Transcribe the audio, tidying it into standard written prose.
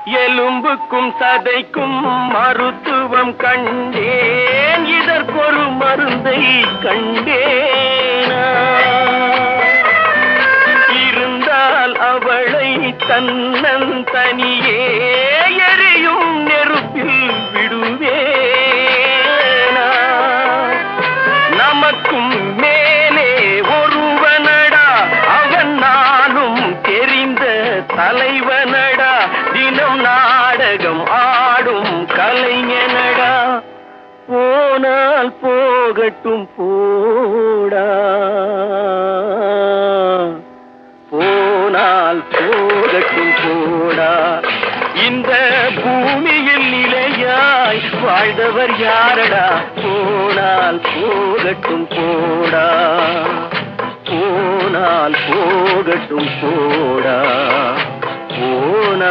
எலும்புக்கும் சதைக்கும் மருத்துவம் கண்டேன், இதற்கொரு மருந்தை கண்டேனா? இருந்தால் அவளை தன்னந்தனியே எரியும் நெருப்பில் விடுவேனா? நமக்கும் மேலே ஒருவனடா, அவன் நானும் தெரிந்த தலைவனடா, தினம் நாடகம் ஆடும் கலைஞனடா. போனால் போகட்டும் போடா, போனால் போகட்டும் போடா. இந்த பூமியில் நிலையாய் வாழ்ந்தவர் யாரடா? போனால் போகட்டும் போடா, போனால் போகட்டும் போடா, போனால்